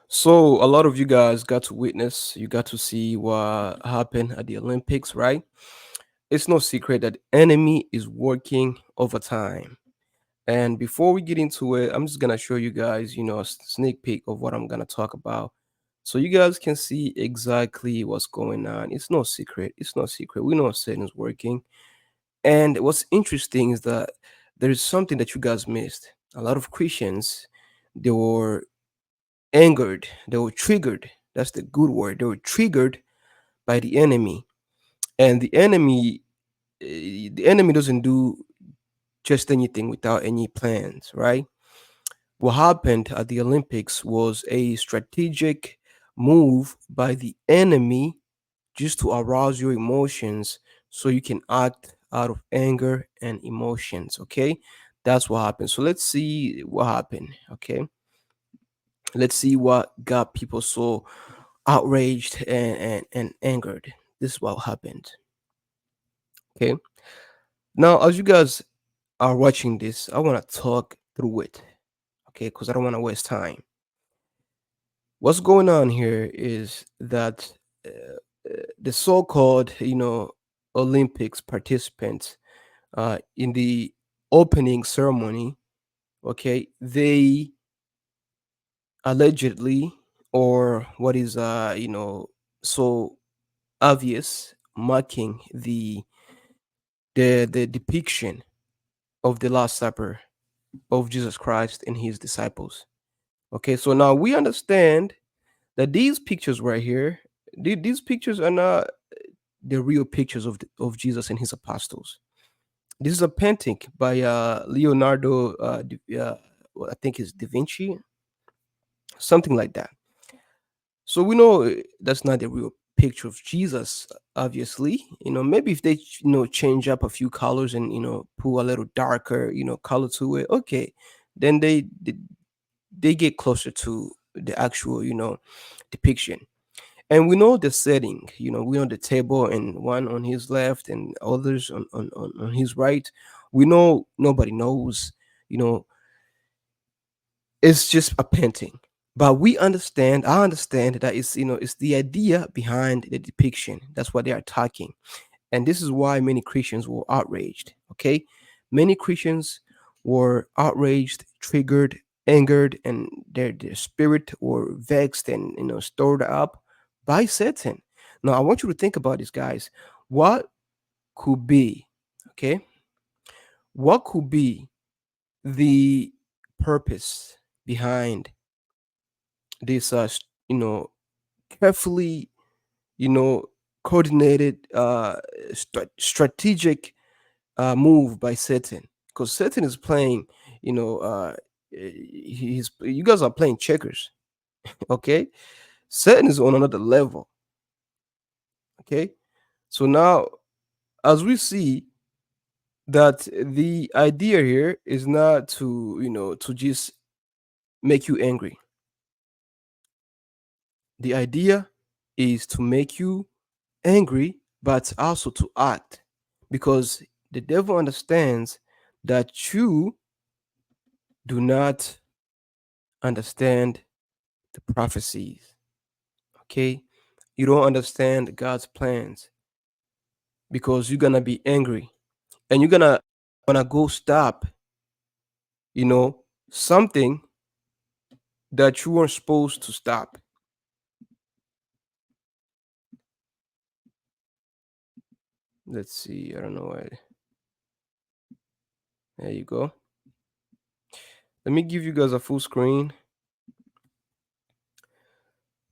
So a lot of you guys got to witness, you got to see what happened at the Olympics, right? It's no secret that the enemy is working overtime. And before we get into it, I'm just gonna show you guys, a sneak peek of what I'm gonna talk about. So you guys can see exactly what's going on. It's no secret. It's no secret. We know Satan's working. And what's interesting is that there is something that you guys missed. A lot of Christians, they were angered, they were triggered. That's the good word. They were triggered by the enemy. And the enemy doesn't do just anything without any plans, right? What happened at the Olympics was a strategic move by the enemy just to arouse your emotions so you can act out of anger and emotions, okay? That's what happened. So let's see what happened, okay? Let's see what got people so outraged and angered. This is what happened. Okay. Now, as you guys are watching this, I want to talk through it. Okay. Because I don't want to waste time. What's going on here is that the so called, Olympics participants in the opening ceremony, okay, they allegedly, or what is, so obvious, mocking the depiction of the Last Supper of Jesus Christ and his disciples. Okay, so now we understand that these pictures right here, these pictures are not the real pictures of Jesus and his apostles. This is a painting by Leonardo, well, I think it's Da Vinci, something like that. So we know that's not the real picture of Jesus, obviously. Maybe if they, change up a few colors and, put a little darker, color to it, okay, then they get closer to the actual, depiction. And we know the setting, we on the table and one on his left and others on his right. We know nobody knows, you know, it's just a painting. But I understand that it's the idea behind the depiction. That's what they are talking. And this is why many Christians were outraged. Okay. Many Christians were outraged, triggered, angered, and their spirit were vexed and stirred up by Satan. Now I want you to think about this, guys. What could be, okay? What could be the purpose behind this carefully, you know coordinated strategic move by Satan, because Satan is playing, you know he's you guys are playing checkers. Okay, Satan is on another level. Okay, so now, as we see, that the idea here is not to, to just make you angry. The idea is to make you angry, but also to act, because the devil understands that you do not understand the prophecies. Okay, you don't understand God's plans, because you're gonna be angry and you're gonna wanna go stop, you know something that you weren't supposed to stop. Let's see, I don't know why. There you go. Let me give you guys a full screen.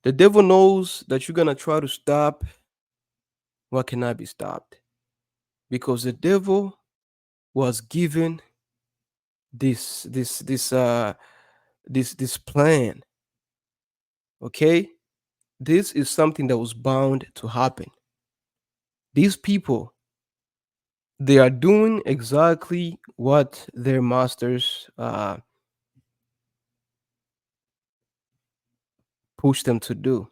The devil knows that you're gonna try to stop what cannot be stopped, because the devil was given this plan. Okay, this is something that was bound to happen. These people, they are doing exactly what their masters push them to do.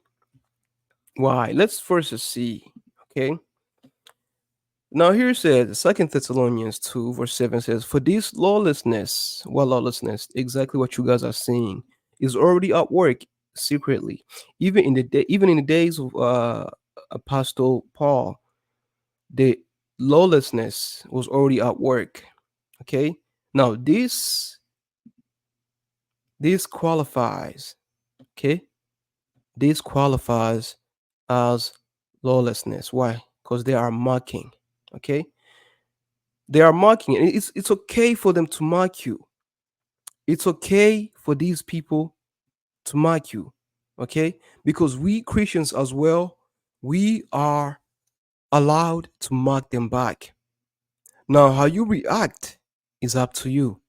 Why? Let's first see. Okay, now here it says, Second Thessalonians 2 verse 7 says, "For this lawlessness, exactly what you guys are seeing, is already at work secretly. Even in the days of Apostle Paul, the lawlessness was already at work. Okay, now this qualifies. Okay, this qualifies as lawlessness. Why? Because they are mocking. Okay, they are mocking. And it's okay for them to mock you. It's okay for these people to mock you. Okay, because we Christians as well, we are allowed to mock them back. Now, how you react is up to you.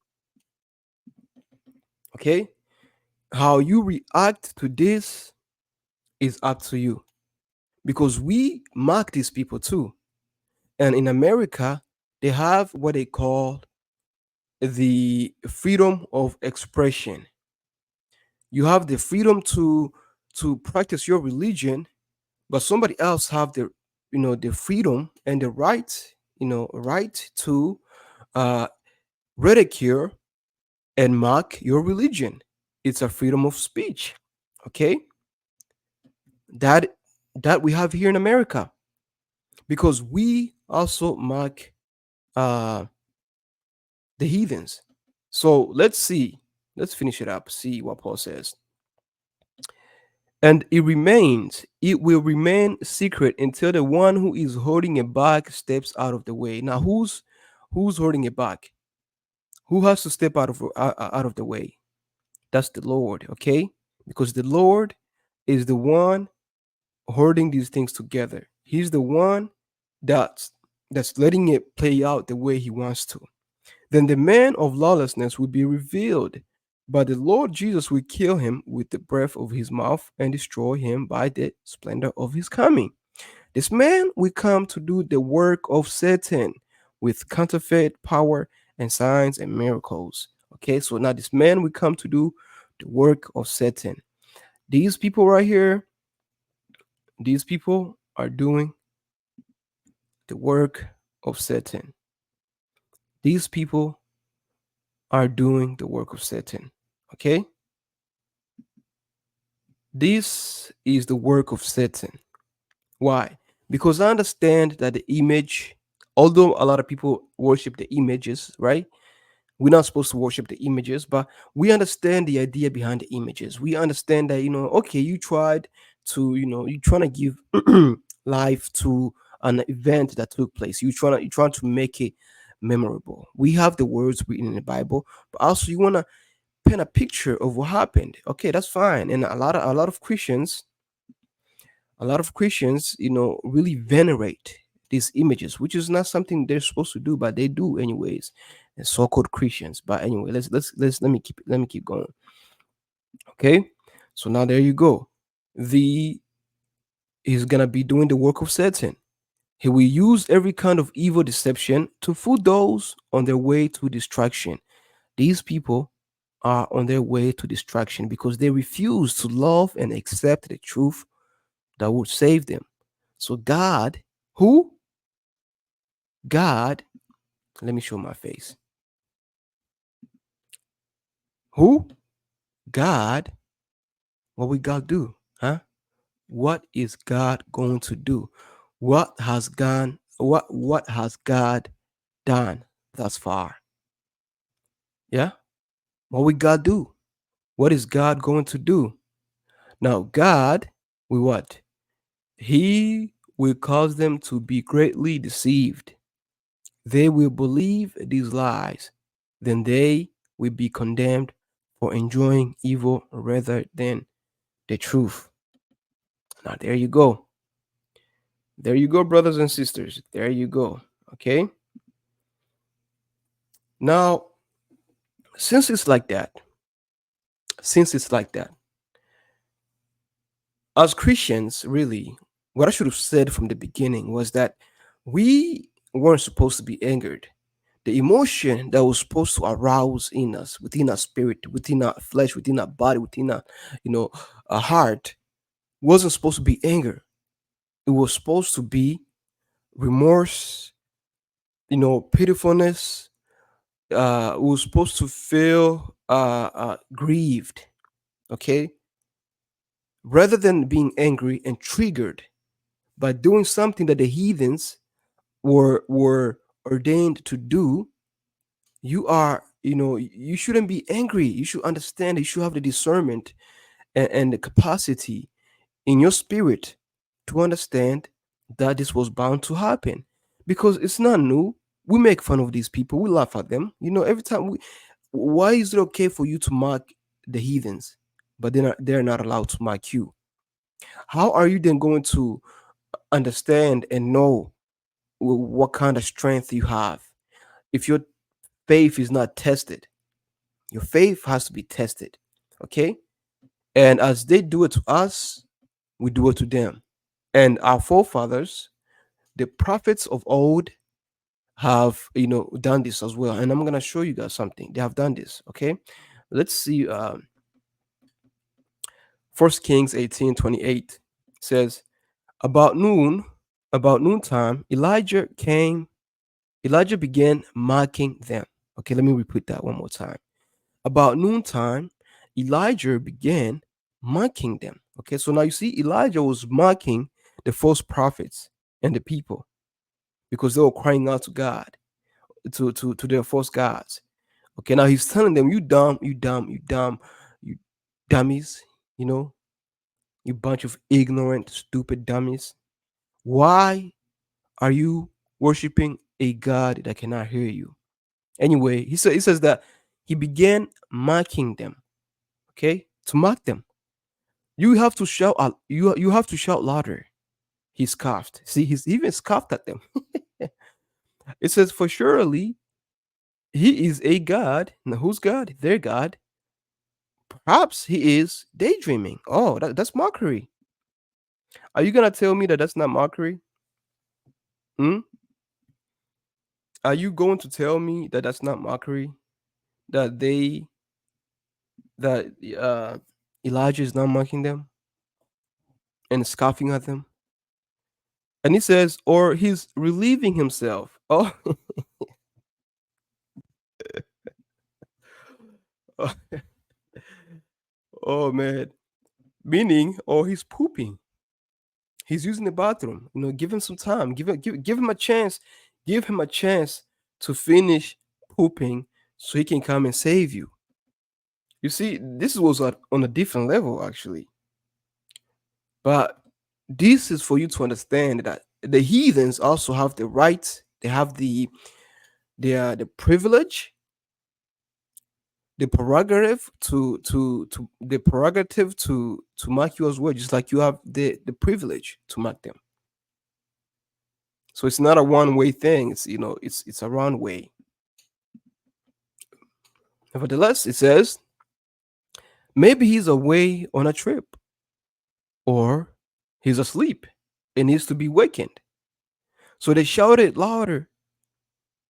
Okay, how you react to this is up to you, because we mock these people too. And in America, they have what they call the freedom of expression. You have the freedom to practice your religion, but somebody else have the the freedom and the right, right to uh ridicule and mock your religion. It's a freedom of speech. Okay, that that we have here in America, because we also mock uh the heathens. So let's finish it up, see what Paul says. And it will remain secret until the one who is holding it back steps out of the way. Now, who's holding it back? Who has to step out of the way? That's the Lord, okay? Because the Lord is the one holding these things together. He's the one that's that's letting it play out the way he wants to. Then the man of lawlessness will be revealed, but the Lord Jesus will kill him with the breath of his mouth and destroy him by the splendor of his coming. This man will come to do the work of Satan with counterfeit power and signs and miracles. Okay, so now this man will come to do the work of Satan. These people right here, these people are doing the work of Satan. These people are doing the work of Satan. Okay, this is the work of Satan. Why? Because I understand that the image, although a lot of people worship the images, right? We're not supposed to worship the images, but we understand the idea behind the images. We understand that, okay, you tried to, you're trying to give life to an event that took place. You're trying to make it memorable. We have the words written in the Bible, but also you want to paint a picture of what happened. Okay, that's fine. And a lot of Christians, really venerate these images, which is not something they're supposed to do, but they do anyways. And so-called Christians. But anyway, let me keep going. Okay, so now there you go. The He's gonna be doing the work of Satan. He will use every kind of evil deception to fool those on their way to distraction. These people are on their way to distraction because they refuse to love and accept the truth that would save them. So God, who? God, let me show my face. Who? God. What we God do? Huh? What is God going to do? What has God done thus far? Yeah? What we God do? What is God going to do? Now God will what? He will cause them to be greatly deceived. They will believe these lies, then they will be condemned for enjoying evil rather than the truth. Now, there you go. There you go, brothers and sisters. There you go. Okay. Now, since it's like that, since it's like that, as Christians, really, what I should have said from the beginning was that we weren't supposed to be angered. The emotion that was supposed to arouse in us, within our spirit, within our flesh, within our body, within our, you know, our heart, wasn't supposed to be anger. It was supposed to be remorse, pitifulness. We were supposed to feel grieved. Okay, rather than being angry and triggered by doing something that the heathens were ordained to do. You are, you shouldn't be angry. You should understand. You should have the discernment and the capacity in your spirit to understand that this was bound to happen, because it's not new. We make fun of these people, we laugh at them, every time we. Why is it okay for you to mock the heathens, but they're not allowed to mock you? How are you then going to understand and know what kind of strength you have if your faith is not tested? Your faith has to be tested, okay? And as they do it to us, we do it to them. And our forefathers, the prophets of old, have done this as well. And I'm gonna show you guys something. They have done this. Okay, let's see. First Kings 18:28 says, About noon, about noontime, Elijah began mocking them. Okay, let me repeat that one more time. About noontime, Elijah began mocking them. Okay, so now you see Elijah was mocking the false prophets and the people because they were crying out to God, to their false gods. Okay, now he's telling them, you dumb, you dumb, you dumb, you dummies, you know, you bunch of ignorant, stupid dummies. Why are you worshiping a God that cannot hear you? Anyway, he says that he began mocking them. Okay, to mock them, you have to shout out. You have to shout louder. He scoffed. See, he's even scoffed at them. It says, for surely he is a God. Now, who's God? Their God. Perhaps he is daydreaming. Oh, that's mockery. Are you gonna tell me that that's not mockery? Hmm? Are you going to tell me that that's not mockery? That they that Elijah is not mocking them and scoffing at them? And he says, or he's relieving himself. Oh, oh man. Meaning, or he's pooping. He's using the bathroom. Give him some time. Give him a chance. Give him a chance to finish pooping so he can come and save you. You see, this was on a different level actually. But this is for you to understand that the heathens also have the right, they have the privilege, the prerogative to mark you as well, just like you have the privilege to mark them. So it's not a one-way thing. It's a round way. Nevertheless, it says maybe he's away on a trip, or he's asleep and needs to be wakened. So they shouted louder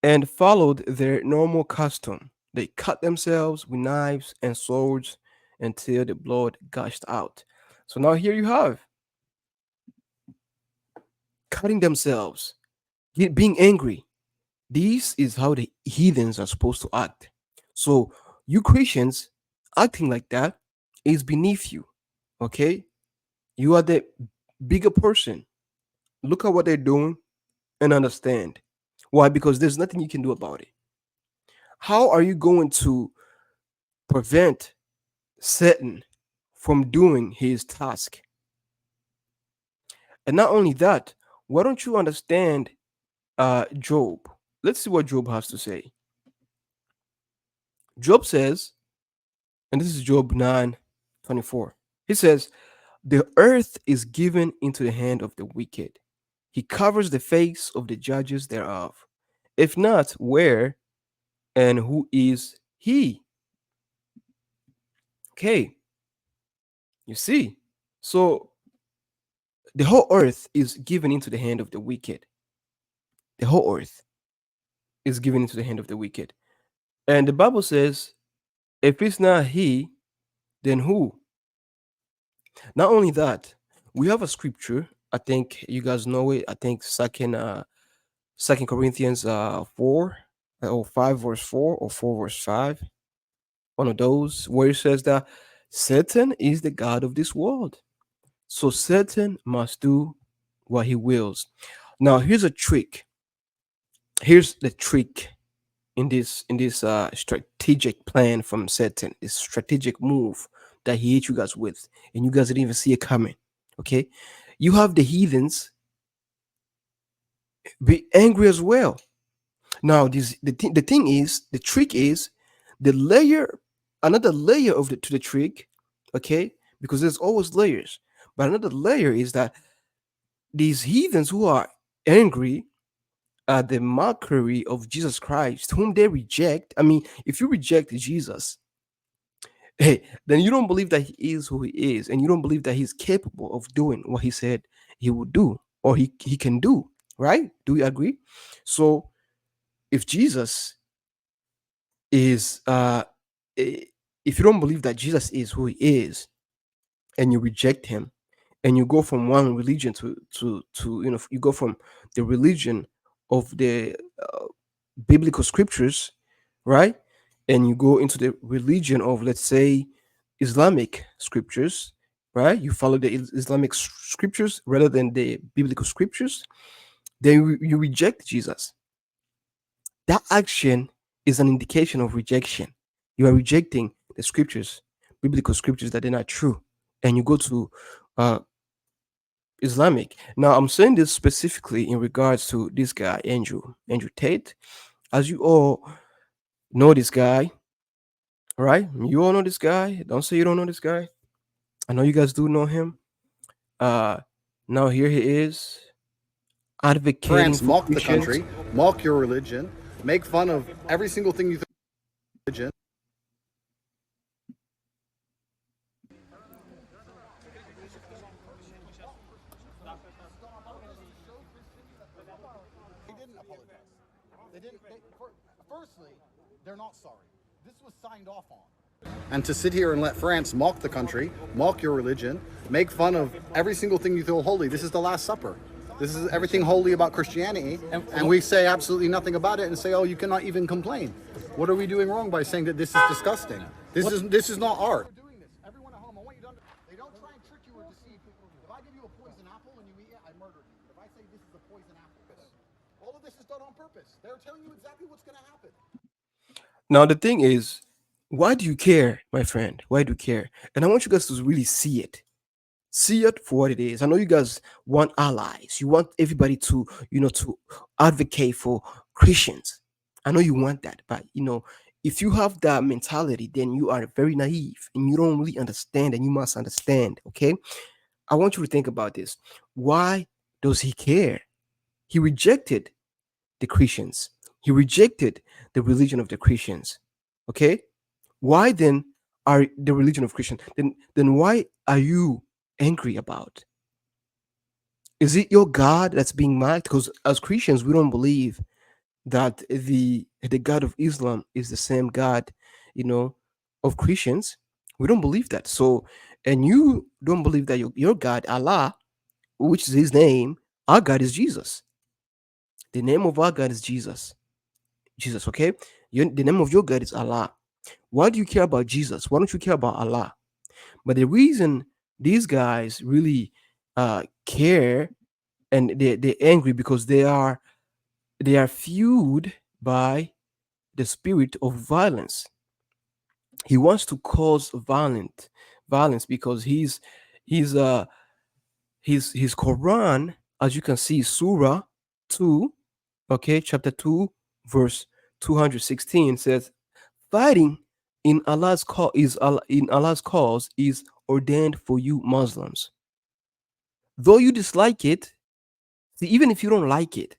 and followed their normal custom. They cut themselves with knives and swords until the blood gushed out. So now here you have cutting themselves, being angry. This is how the heathens are supposed to act. So you Christians acting like that is beneath you. Okay? You are the bigger person. Look at what they're doing and understand. Why? Because there's nothing you can do about it. How are you going to prevent Satan from doing his task? And not only that, why don't you understand Job? Let's see what Job has to say. Job says, and this is Job 9:24. He says, the earth is given into the hand of the wicked. He covers the face of the judges thereof. If not, where and who is he? Okay, you see. So the whole earth is given into the hand of the wicked. The whole earth is given into the hand of the wicked. And the Bible says, if it's not he, then who? Not only that, we have a scripture. I think you guys know it. I think Second Corinthians 4 or 5 verse 4 or 4 verse 5. One of those where it says that Satan is the God of this world. So Satan must do what he wills. Now here's a trick. Here's the trick in this strategic plan from Satan, this strategic move that he hit you guys with, and you guys didn't even see it coming. Okay, you have the heathens be angry as well. Now, the thing is, the trick is the layer, another layer of the to the trick, okay? Because there's always layers. But another layer is that these heathens who are angry at the mockery of Jesus Christ, whom they reject. I mean, if you reject Jesus, hey, then you don't believe that he is who he is, and you don't believe that he's capable of doing what he said he would do or he can do, right? Do we agree? So if Jesus is i- if you don't believe that Jesus is who he is and you reject him and you go from one religion to you go from the religion of the biblical scriptures, right? And you go into the religion of, let's say, Islamic scriptures, right? You follow the Islamic scriptures rather than the biblical scriptures, then you reject Jesus. That action is an indication of rejection. You are rejecting the scriptures, biblical scriptures that they're not true, and you go to uh, Islamic. Now, I'm saying this specifically in regards to this guy, Andrew Tate. As you all know this guy, right? You all know this guy. Don't say you don't know this guy. I know you guys do know him. Uh, Now here he is advocating France for mock the Christians. country, mock your religion, make fun of every single thing you think religion. They didn't apologize. They didn't. Firstly, they're not sorry. This was signed off on. And to sit here and let France mock the country, mock your religion, make fun of every single thing you feel holy. This is the Last Supper. This is everything holy about Christianity, and we say absolutely nothing about it and say, "Oh, you cannot even complain." What are we doing wrong by saying that this is disgusting? This is not art. Doing this, everyone at home, I want you to understand. They don't try and trick you or deceive you. If I give you a poison apple and you eat it, I murdered you. If I say this is a poison apple, all of this is done on purpose. They're telling you exactly what's going to happen. Now the thing is, why do you care, my friend? Why do you care? And I want you guys to really see it. See it for what it is. I know you guys want allies. You want everybody to, to advocate for Christians. I know you want that, but if you have that mentality, then you are very naive and you don't really understand, and you must understand. Okay, I want you to think about this. Why does he care? He rejected the Christians. He rejected the religion of the Christians. Okay, why then are the religion of Christian? Then why are you angry about? Is it your God that's being mocked? Because as Christians, we don't believe that the God of Islam is the same God, you know, of Christians. We don't believe that. So, and you don't believe that your God, Allah, which is His name, our God is Jesus. The name of our God is Jesus. Jesus. Okay. The name of your God is Allah. Why do you care about Jesus? Why don't you care about Allah? But the reason these guys really care, and they're angry because they are fueled by the spirit of violence. He wants to cause violence because he's his Quran, as you can see, Surah 2, okay, chapter 2, verse 216 says, fighting in Allah's cause is ordained for you Muslims. Though you dislike it, see, even if you don't like it,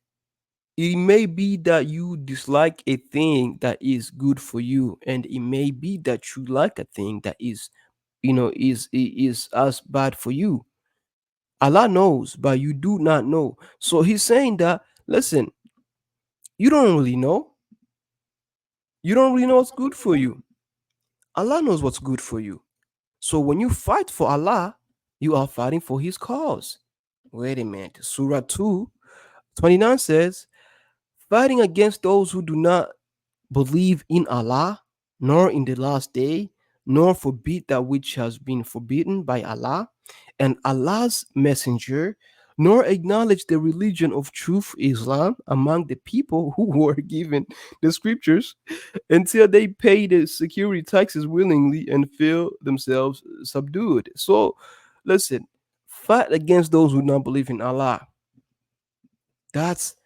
it may be that you dislike a thing that is good for you, and it may be that you like a thing that is as bad for you. Allah knows, but you do not know. So he's saying that, listen, you don't really know. You don't really know what's good for you. Allah knows what's good for you. So when you fight for Allah, you are fighting for his cause. Wait a minute. Surah 2:29 says, fighting against those who do not believe in Allah nor in the last day, nor forbid that which has been forbidden by Allah and Allah's messenger, nor acknowledge the religion of truth, Islam, among the people who were given the scriptures until they pay the security taxes willingly and feel themselves subdued. So, listen, fight against those who don't believe in Allah. That's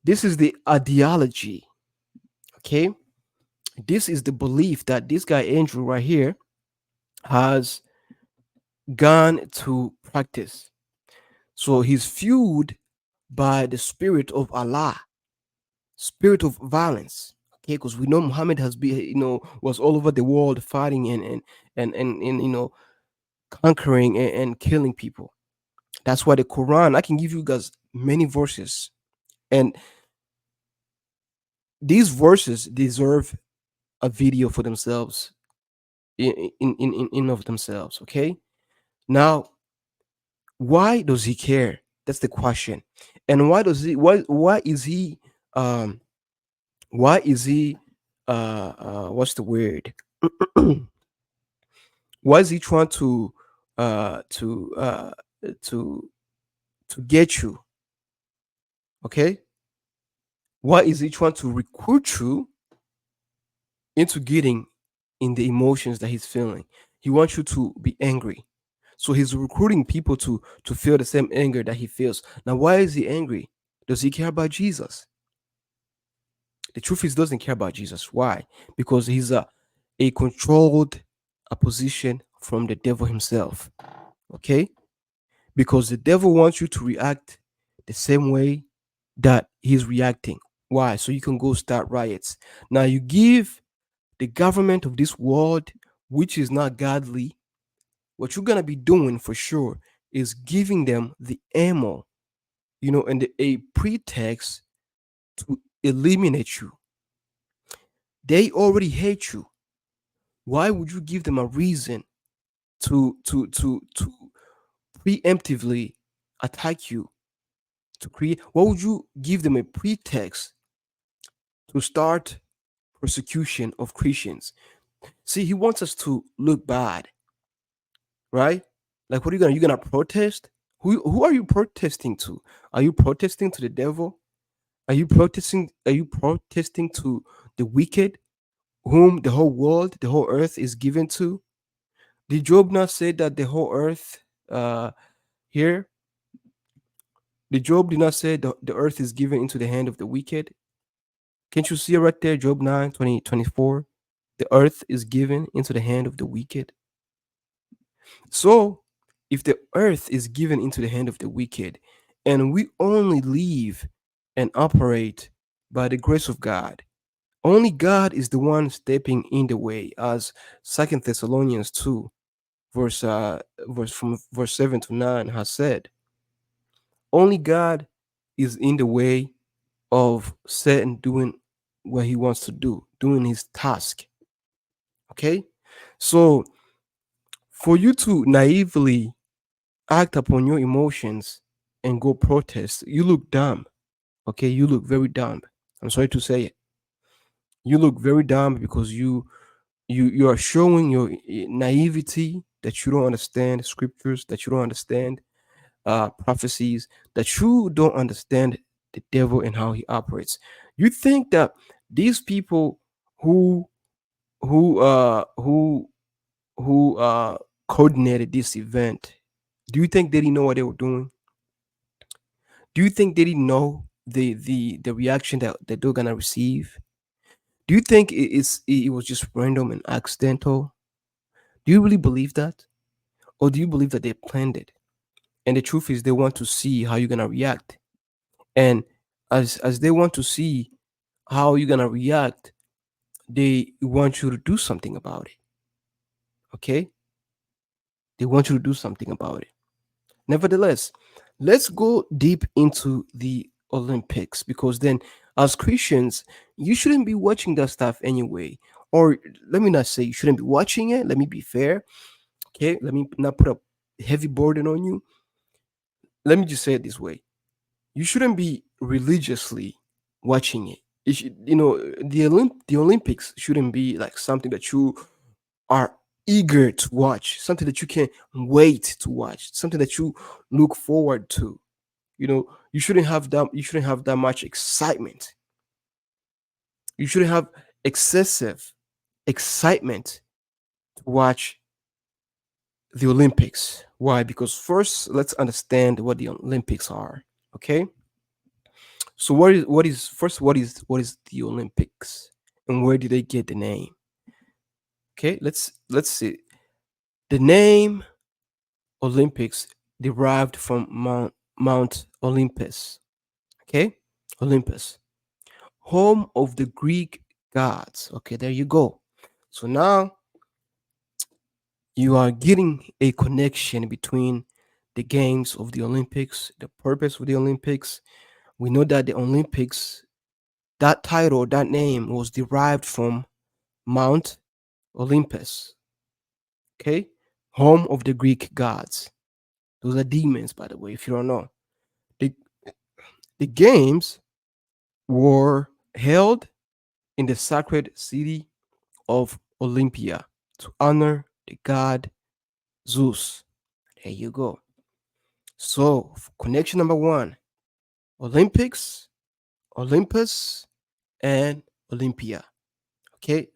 this is the ideology, okay? This is the belief that this guy Andrew right here has gone to practice. So he's fueled by the spirit of Allah, spirit of violence. Okay, because we know Muhammad has been, was all over the world fighting and conquering and killing people. That's why the Quran, I can give you guys many verses, and these verses deserve a video for themselves in of themselves. Okay, now why does he care? That's the question. And why is he um why is he what's the word? Why is he trying uh to uh to to get you? Okay? Why is he trying to recruit you into getting in the emotions that he's feeling? He wants you to be angry. So he's recruiting people to feel the same anger that he feels. Now, why is he angry? Does he care about Jesus? The truth is, he doesn't care about Jesus. Why? Because he's a controlled opposition from the devil himself. Okay? Because the devil wants you to react the same way that he's reacting. Why? So you can go start riots. Now you give the government of this world, which is not godly, what you're gonna be doing for sure is giving them the ammo, and a pretext to eliminate you. They already hate you. Why would you give them a reason to preemptively attack you? To create, why would you give them a pretext to start persecution of Christians? See, he wants us to look bad, right? Like, what are you gonna protest? Who are you protesting to? Are you protesting to the devil? Are you protesting to the wicked, whom the whole world, the whole earth is given to? Did Job not say that the whole earth here? Did Job did not say the earth is given into the hand of the wicked? Can't you see it right there, Job 9:20-24? The earth is given into the hand of the wicked. So, if the earth is given into the hand of the wicked, and we only live and operate by the grace of God, only God is the one stepping in the way, as Second Thessalonians 2, verse 7 to 9 has said. Only God is in the way of Satan doing what he wants to do, doing his task. Okay? So, for you to naively act upon your emotions and go protest, you look dumb. Okay, you look very dumb. I'm sorry to say it. You look very dumb because you are showing your naivety, that you don't understand scriptures, that you don't understand prophecies, that you don't understand the devil and how he operates. You think that these people who who uh who who coordinated this event, do you think they didn't know what they were doing? Do you think they didn't know the reaction that they're gonna receive? Do you think it was just random and accidental? Do you really believe that? Or do you believe that they planned it? And the truth is they want to see how you're gonna react. And as they want to see how you're gonna react, they want you to do something about it. Okay? They want you to do something about it. Nevertheless, let's go deep into the Olympics, because then, as Christians, you shouldn't be watching that stuff anyway. Or let me not say you shouldn't be watching it. Let me be fair. Okay? Let me not put a heavy burden on you. Let me just say it this way: you shouldn't be religiously watching it. The Olympics shouldn't be like something that you are eager to watch, something that you can't wait to watch, something that you look forward to. You shouldn't have that much excitement. You shouldn't have excessive excitement to watch the Olympics. Why? Because first, let's understand what the Olympics are. Okay. So what is the Olympics and where did they get the name? Okay, let's see. The name Olympics derived from Mount Olympus. Okay, Olympus, home of the Greek gods. Okay, there you go. So now you are getting a connection between the games of the Olympics, the purpose of the Olympics. We know that the Olympics, that title, that name was derived from Mount Olympus, okay? Home of the Greek gods. Those are demons, by the way, if you don't know. The, the games were held in the sacred city of Olympia to honor the god Zeus. There you go. So, connection number one: Olympics, Olympus, and Olympia. Okay,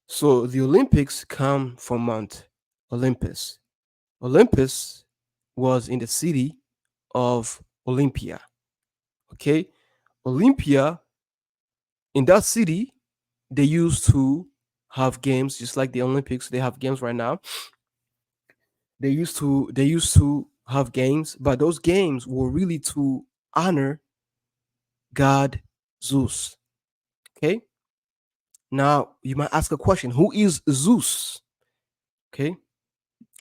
so the Olympics come from Mount Olympus. Olympus was in the city of Olympia. Okay, Olympia, in that city, they used to have games just like the Olympics. They have games right now. They used to have games, but those games were really to honor God Zeus. Okay, now you might ask a question: Who is Zeus? Okay,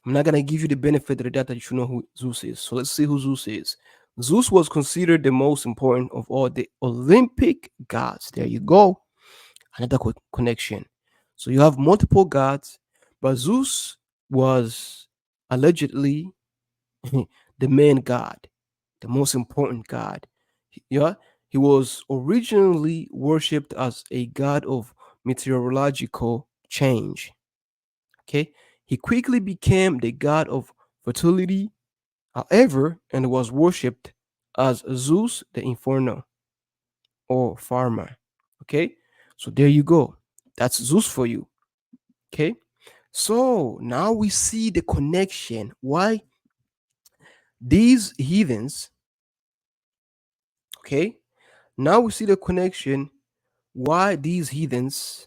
I'm not gonna give you the benefit of the doubt that you should know who Zeus is. So let's see who Zeus is. Zeus was considered the most important of all the Olympic gods. There you go. Another connection. So you have multiple gods, but Zeus was allegedly the main god, the most important god. Yeah, he was originally worshipped as a god of meteorological change. Okay, he quickly became the god of fertility, however, and was worshipped as Zeus the Inferno or farmer. Okay, so there you go. That's Zeus for you. Okay, so now we see the connection. Why these heathens, okay, now we see the connection why these heathens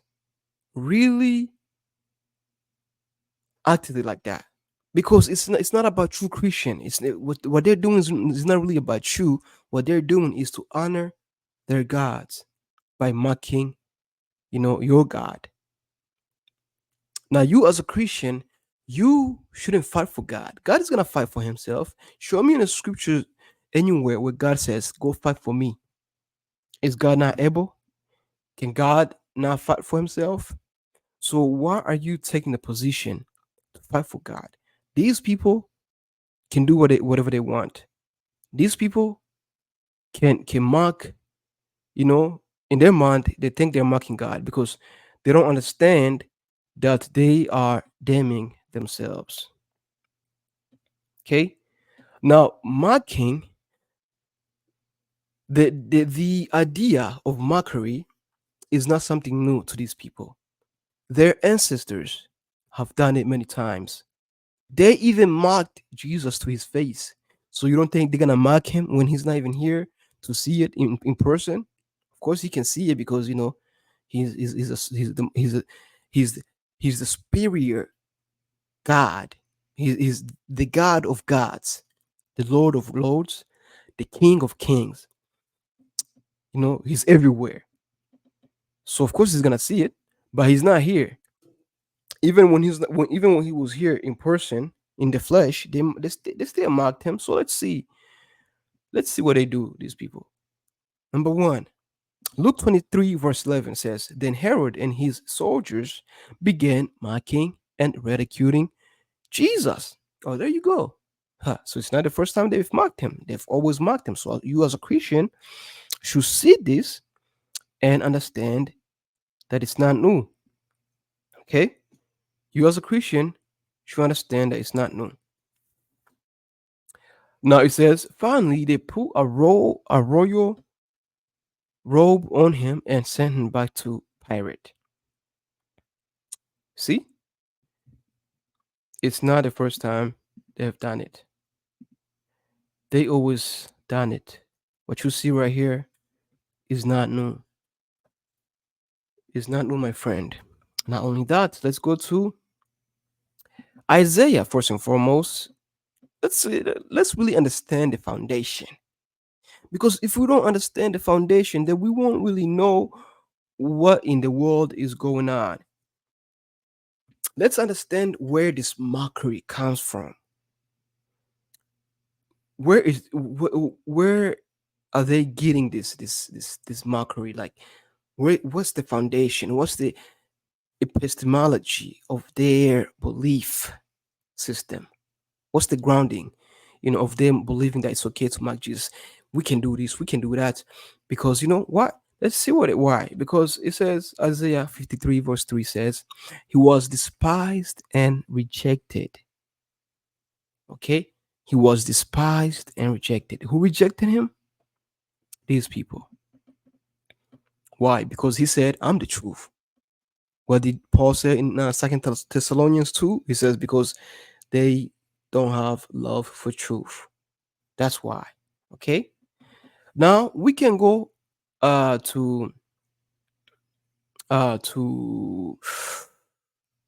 really acted like that. Because it's not about true Christian. What they're doing is not really about you. What they're doing is to honor their gods by mocking, your God. Now, you as a Christian, you shouldn't fight for God. God is gonna fight for Himself. Show me in the scripture anywhere where God says, "Go fight for me." Is God not able? Can God not fight for Himself? So why are you taking the position to fight for God? These people can do whatever they want. These people can mock. In their mind, they think they're mocking God because they don't understand that they are damning themselves. Okay. Now, mocking, the idea of mockery is not something new to these people. Their ancestors have done it many times. They even mocked Jesus to his face. So you don't think they're gonna mock him when he's not even here to see it in person? Of course, he can see it because he's he's the superior God. He's the God of gods, the Lord of lords, the King of kings. He's everywhere. So of course he's gonna see it, but he's not here. Even when he was here in person in the flesh, they still mocked him. So let's see what they do. These people. Number one, Luke 23 verse 11 says, "Then Herod and his soldiers began mocking and ridiculing Jesus." Oh, there you go. Huh. So it's not the first time they've mocked him. They've always mocked him. So you as a Christian should see this and understand that it's not new. Okay? You as a Christian should understand that it's not new. Now it says, finally they put a royal robe on him and sent him back to Pilate. See, it's not the first time they have done it. They always done it. What you see right here is not new. It's not new, my friend. Not only that, let's go to Isaiah first and foremost. Let's really understand the foundation. Because if we don't understand the foundation, then we won't really know what in the world is going on. Let's understand where this mockery comes from. Where are they getting this mockery? Like, what's the foundation? What's the epistemology of their belief system? What's the grounding, of them believing that it's okay to mock Jesus? We can do this, we can do that, because you know what? Let's see why. Because it says Isaiah 53 verse 3 says, "He was despised and rejected." Okay, he was despised and rejected. Who rejected him? These people. Why? Because he said, "I'm the truth." What did Paul say in Second Thessalonians 2? He says, "Because they don't have love for truth." That's why. Okay. Now we can go to to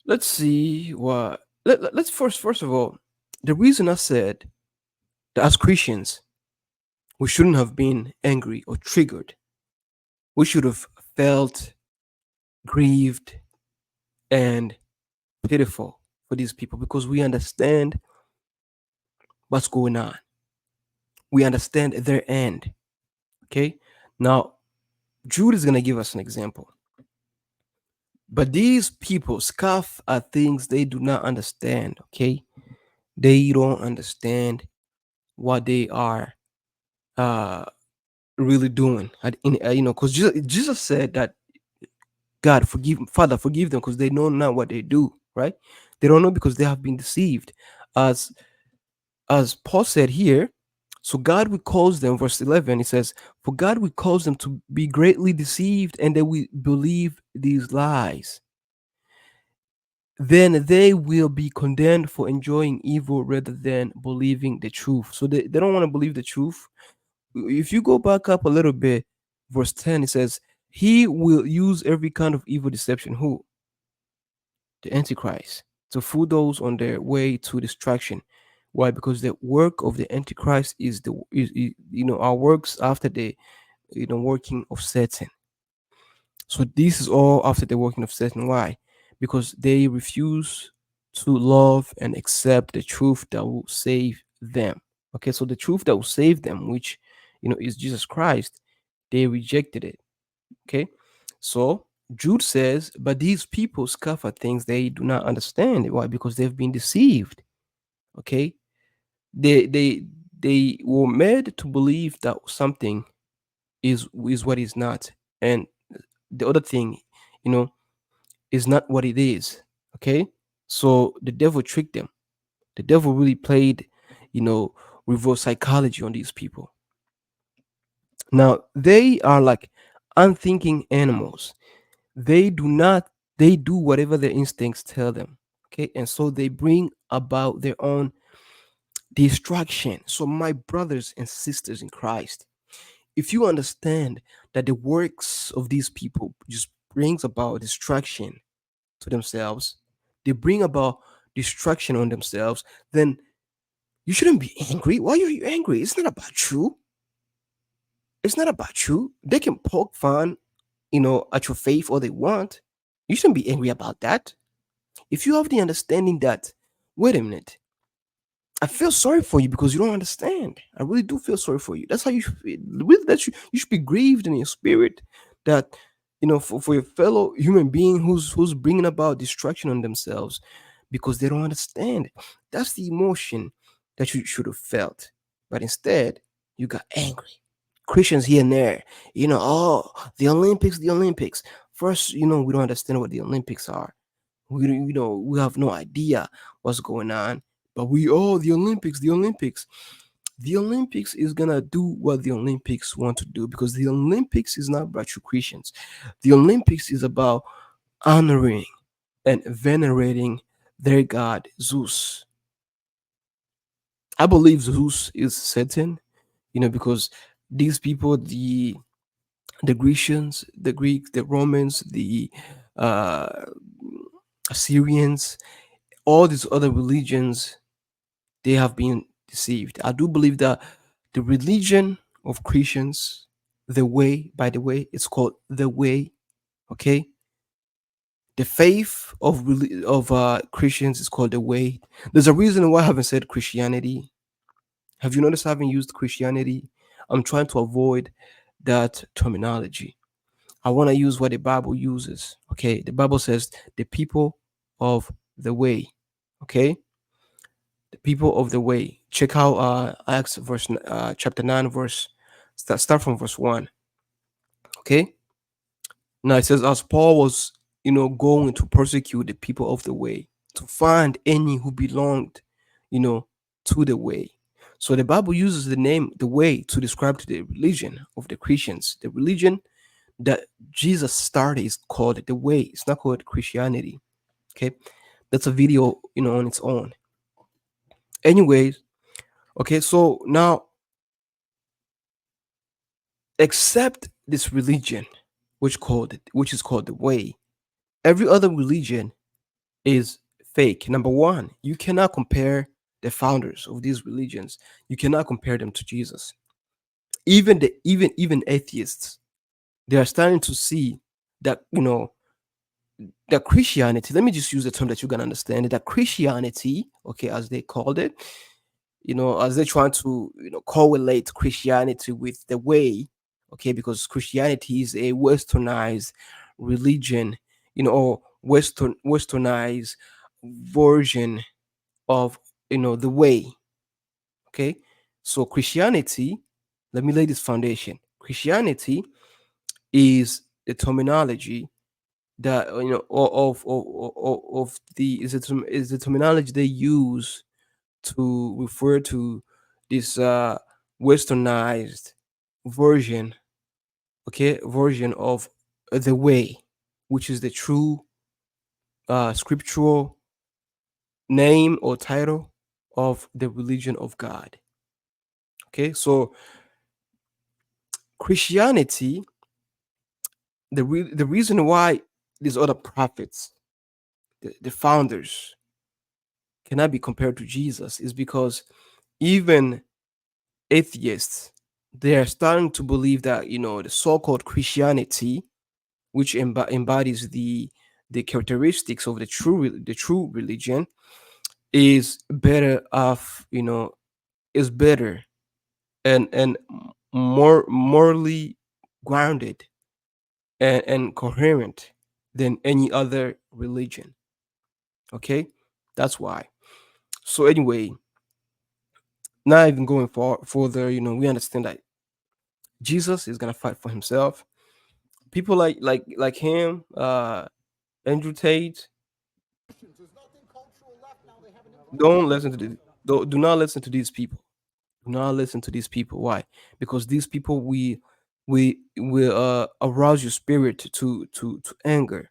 let's see what let's first of all, the reason I said that as Christians we shouldn't have been angry or triggered. We should have felt grieved and pitiful for these people because we understand what's going on. We understand their end. Okay. Now Jude is gonna give us an example. But these people scoff at things they do not understand. Okay, they don't understand what they are uh really doing. Because Jesus said that God forgive, Father forgive them because they know not what they do. Right? They don't know because they have been deceived. As as Paul said here. So God will cause them, verse 11, it says, "For God will cause them to be greatly deceived, and they will believe these lies. Then they will be condemned for enjoying evil rather than believing the truth." So they don't want to believe the truth. If you go back up a little bit, verse 10, it says, "He will use every kind of evil deception." Who? The Antichrist. To fool those on their way to destruction. Why? Because the work of the Antichrist is our works after the working of Satan. So this is all after the working of Satan. Why? Because they refuse to love and accept the truth that will save them. Okay, so the truth that will save them, which is Jesus Christ, they rejected it. Okay, so Jude says, "But these people scoff at things they do not understand." Why? Because they've been deceived. Okay, they were made to believe that something is what is not, and the other thing, you know, is not what it is. Okay? So the devil tricked them. The devil really played, you know, reverse psychology on these people. Now, they are like unthinking animals. They do not, they do whatever their instincts tell them. Okay? And so they bring about their own destruction. So, my brothers and sisters in Christ, if you understand that the works of these people just brings about destruction to themselves, they bring about destruction on themselves, then you shouldn't be angry. Why are you angry? It's not about you. It's not about you. They can poke fun, at your faith all they want. You shouldn't be angry about that. If you have the understanding that, wait a minute, I feel sorry for you because you don't understand. I really do feel sorry for you. That's how you should feel. Really, you should be grieved in your spirit that for your fellow human being who's bringing about destruction on themselves because they don't understand. That's the emotion that you should have felt, but instead you got angry. Christians here and there, oh, the Olympics. First, we don't understand what the Olympics are. We have no idea what's going on. But the Olympics, the Olympics. The Olympics is gonna do what the Olympics want to do, because the Olympics is not about true Christians. The Olympics is about honoring and venerating their god Zeus. I believe Zeus is Satan, because these people, the Grecians, the Greeks, the Romans, the uh, Assyrians, all these other religions, they have been deceived. I do believe that the religion of Christians, the way, by the way, it's called the way. Okay, the faith of Christians is called the way. There's a reason why I haven't said Christianity. Have you noticed I haven't used Christianity? I'm trying to avoid that terminology. I want to use what the Bible uses. Okay, the Bible says the people of the way. Okay, the people of the way. Check out Acts chapter 9 verse start from verse 1. Okay, now it says, as Paul was going to persecute the people of the way, to find any who belonged you know to the way. So the Bible uses the name the way to describe to the religion of the Christians. The religion that Jesus started is called the way. It's not called Christianity. Okay, that's a video on its own. Anyways, okay, so now, except this religion, which is called the way, every other religion is fake. Number one, you cannot compare the founders of these religions. You cannot compare them to Jesus. Even atheists, they are starting to see that that Christianity. Let me just use a term that you can understand it. That Christianity, okay, as they called it, as they're trying to correlate Christianity with the way, okay, because Christianity is a westernized religion, or westernized version of the way. Okay, so Christianity, let me lay this foundation. Christianity is the terminology that of the is the terminology they use to refer to this westernized version, okay, version of the way, which is the true scriptural name or title of the religion of God. Okay, so Christianity, the reason why these other prophets, the founders, cannot be compared to Jesus is because even atheists, they are starting to believe that the so-called Christianity, which embodies the characteristics of the true religion, is better off, is better and more morally grounded and coherent than any other religion. Okay, that's why. So anyway, not even going further, we understand that Jesus is gonna fight for himself. People like him, Andrew Tate, don't listen to the do not listen to these people. Do not listen to these people. Why? Because these people we will arouse your spirit to anger,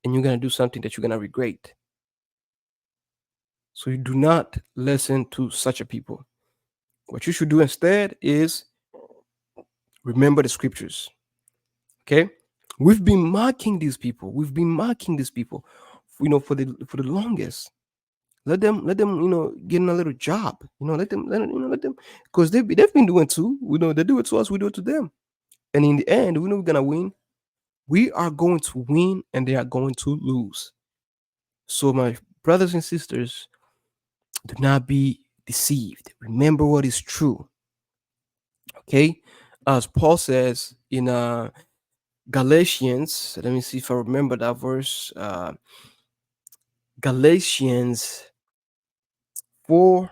and you're gonna do something that you're gonna regret. So you do not listen to such a people. What you should do instead is remember the scriptures. Okay? We've been mocking these people. We've been mocking these people, for the longest. Let them get in a little job. Let them, because they've been doing too. They do it to us, we do it to them. And in the end, we know we're gonna win. We are going to win, and they are going to lose. So my brothers and sisters, do not be deceived. Remember what is true. Okay? As Paul says in Galatians, let me see if I remember that verse. Galatians 4,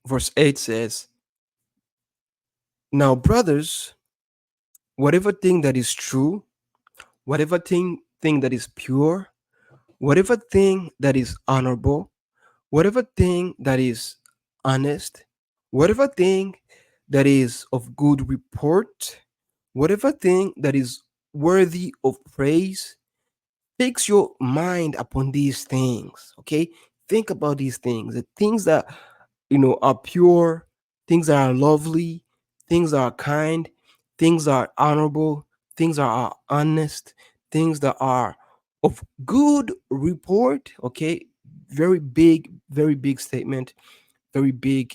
verse 8 says, now, brothers, whatever thing that is true, whatever thing that is pure, whatever thing that is honorable, whatever thing that is honest, whatever thing that is of good report, whatever thing that is worthy of praise, fix your mind upon these things. Okay, think about these things, the things that are pure, things that are lovely, things that are kind, things that are honorable, things that are honest, things that are of good report. Okay, very big statement, very big,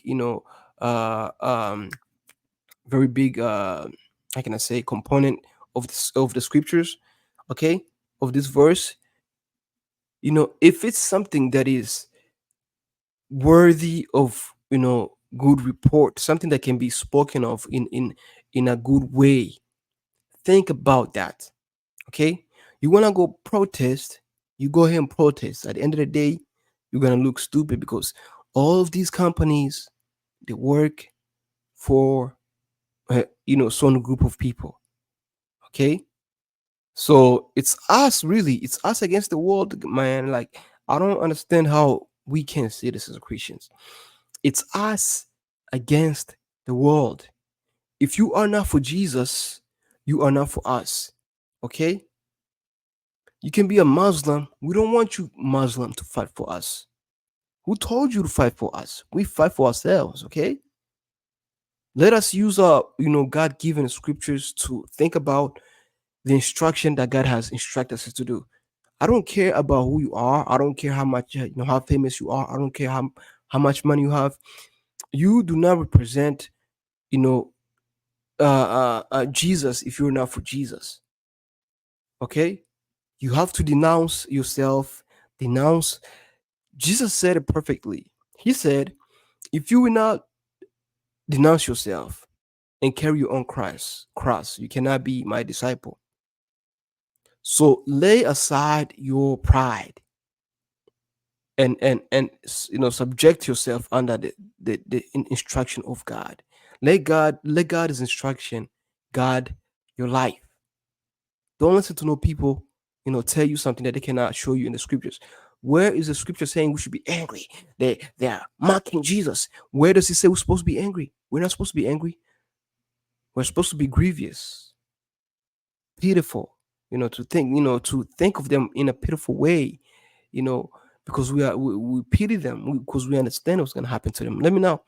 uh um very big, how can I say, component of the scriptures. Okay, of this verse. If it's something that is worthy of, good report, something that can be spoken of in a good way, think about that. Okay, you want to go protest, you go ahead and protest. At the end of the day, you're going to look stupid because all of these companies, they work for some group of people. Okay, so it's us, really, it's us against the world, man. Like, I don't understand how we can say this as Christians. It's us against the world. If you are not for Jesus, you are not for us. Okay? You can be a Muslim. We don't want you Muslim to fight for us. Who told you to fight for us? We fight for ourselves, okay? Let us use our, God-given scriptures to think about the instruction that God has instructed us to do. I don't care about who you are. I don't care how much, how famous you are. I don't care how much money you have. You do not represent, you know, Jesus if you're not for Jesus. Okay, you have to denounce yourself. Denounce. Jesus said it perfectly. He said, "If you will not denounce yourself and carry your own cross, you cannot be my disciple." So lay aside your pride and subject yourself under the instruction of God. Let God's instruction guide your life. Don't listen to no people, tell you something that they cannot show you in the scriptures. Where is the scripture saying we should be angry? They are mocking Jesus. Where does it say we're supposed to be angry? We're not supposed to be angry. We're supposed to be grievous, pitiful, to think of them in a pitiful way, you know, because we pity them, because we understand what's gonna happen to them. Let me not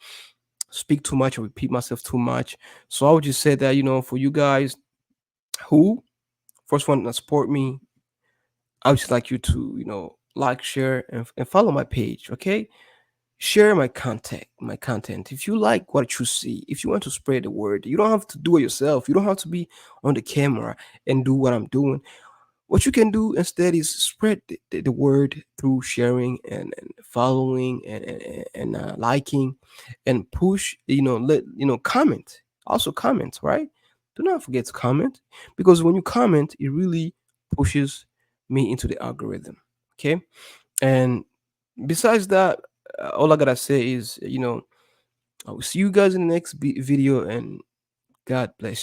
speak too much or repeat myself too much. So I would just say that, for you guys who first want to support me, I would just like you to, like, share, and follow my page. Okay, share my content. If you like what you see, if you want to spread the word, you don't have to do it yourself. You don't have to be on the camera and do what I'm doing. What you can do instead is spread the word through sharing and following and liking, and push, let comment, also comment, right? Do not forget to comment, because when you comment, it really pushes me into the algorithm. Okay, and besides that, all I gotta say is, I will see you guys in the next video, and God bless you.